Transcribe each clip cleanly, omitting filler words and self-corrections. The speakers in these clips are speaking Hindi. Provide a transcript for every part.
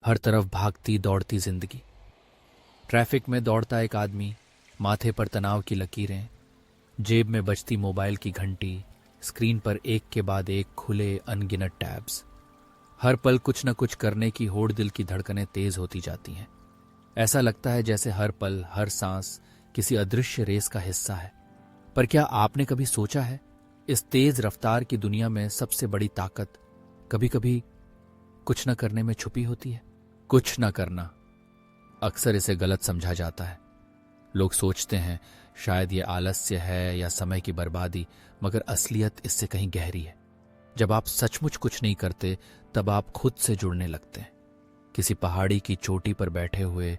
हर तरफ भागती दौड़ती जिंदगी। ट्रैफिक में दौड़ता एक आदमी, माथे पर तनाव की लकीरें, जेब में बजती मोबाइल की घंटी, स्क्रीन पर एक के बाद एक खुले अनगिनत टैब्स। हर पल कुछ न कुछ करने की होड़, दिल की धड़कनें तेज होती जाती हैं। ऐसा लगता है जैसे हर पल, हर सांस किसी अदृश्य रेस का हिस्सा है। पर क्या आपने कभी सोचा है, इस तेज रफ्तार की दुनिया में सबसे बड़ी ताकत कभी कभी कुछ न करने में छुपी होती है? कुछ न करना, अक्सर इसे गलत समझा जाता है। लोग सोचते हैं शायद ये आलस्य है या समय की बर्बादी, मगर असलियत इससे कहीं गहरी है। जब आप सचमुच कुछ नहीं करते, तब आप खुद से जुड़ने लगते हैं, किसी पहाड़ी की चोटी पर बैठे हुए,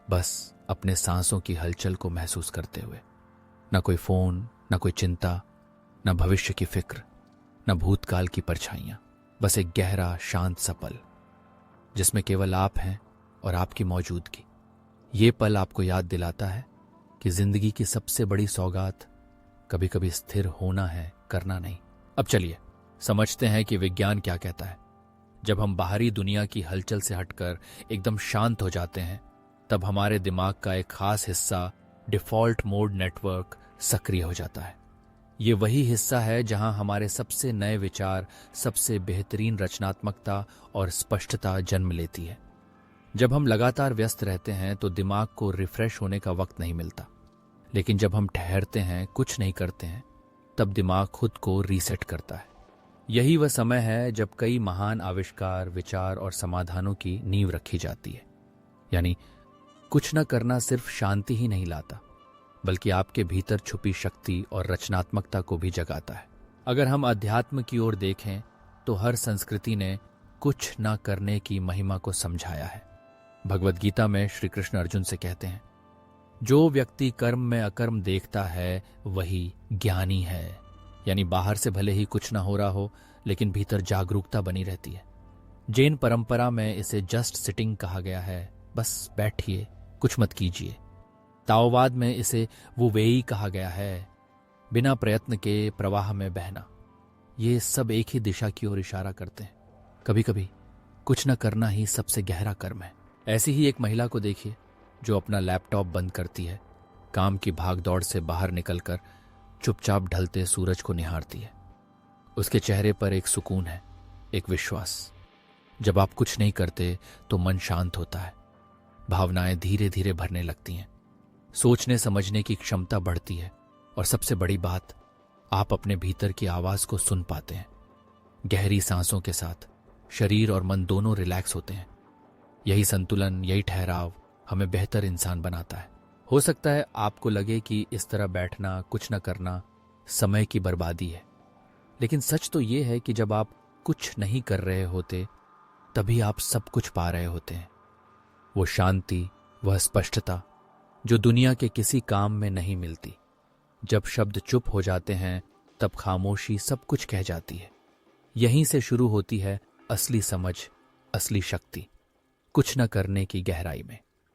बस अपने सांसों की हलचल को महसूस करते हुए। न कोई फोन, न कोई चिंता, न भविष्य की फिक्र, न भूतकाल की परछाइयां, बस एक गहरा शांत सा पल जिसमें केवल आप हैं और आपकी मौजूदगी। ये पल आपको याद दिलाता है कि जिंदगी की सबसे बड़ी सौगात कभी कभी स्थिर होना है, करना नहीं। अब चलिए समझते हैं कि विज्ञान क्या कहता है। जब हम बाहरी दुनिया की हलचल से हटकर एकदम शांत हो जाते हैं, तब हमारे दिमाग का एक खास हिस्सा, डिफॉल्ट मोड नेटवर्क, सक्रिय हो जाता है। ये वही हिस्सा है जहां हमारे सबसे नए विचार, सबसे बेहतरीन रचनात्मकता और स्पष्टता जन्म लेती है। जब हम लगातार व्यस्त रहते हैं तो दिमाग को रिफ्रेश होने का वक्त नहीं मिलता, लेकिन जब हम ठहरते हैं, कुछ नहीं करते हैं, तब दिमाग खुद को रीसेट करता है। यही वह समय है जब कई महान आविष्कार, विचार और समाधानों की नींव रखी जाती है। यानी कुछ न करना सिर्फ शांति ही नहीं लाता, बल्कि आपके भीतर छुपी शक्ति और रचनात्मकता को भी जगाता है। अगर हम अध्यात्म की ओर देखें तो हर संस्कृति ने कुछ न करने की महिमा को समझाया है। भगवद गीता में श्री कृष्ण अर्जुन से कहते हैं, जो व्यक्ति कर्म में अकर्म देखता है वही ज्ञानी है। यानी बाहर से भले ही कुछ ना हो रहा हो, लेकिन भीतर जागरूकता बनी रहती है। जैन परंपरा में इसे जस्ट सिटिंग कहा गया है, बस बैठिए, कुछ मत कीजिए। ताओवाद में इसे वुवेई कहा गया है, बिना प्रयत्न के प्रवाह में बहना। ये सब एक ही दिशा की ओर इशारा करते हैं। कभी कभी कुछ न करना ही सबसे गहरा कर्म है। ऐसी ही एक महिला को देखिए जो अपना लैपटॉप बंद करती है, काम की भागदौड़ से बाहर निकलकर चुपचाप ढलते सूरज को निहारती है। उसके चेहरे पर एक सुकून है, एक विश्वास। जब आप कुछ नहीं करते तो मन शांत होता है, भावनाएं धीरे धीरे भरने लगती हैं, सोचने समझने की क्षमता बढ़ती है, और सबसे बड़ी बात, आप अपने भीतर की आवाज को सुन पाते हैं। गहरी सांसों के साथ शरीर और मन दोनों रिलैक्स होते हैं। यही संतुलन, यही ठहराव हमें बेहतर इंसान बनाता है। हो सकता है आपको लगे कि इस तरह बैठना, कुछ न करना समय की बर्बादी है, लेकिन सच तो ये है कि जब आप कुछ नहीं कर रहे होते, तभी आप सब कुछ पा रहे होते हैं। वो शांति, वह स्पष्टता जो दुनिया के किसी काम में नहीं मिलती। जब शब्द चुप हो जाते हैं, तब खामोशी सब कुछ कह जाती है। यहीं से शुरू होती है असली समझ, असली शक्ति, कुछ न करने की गहराई में।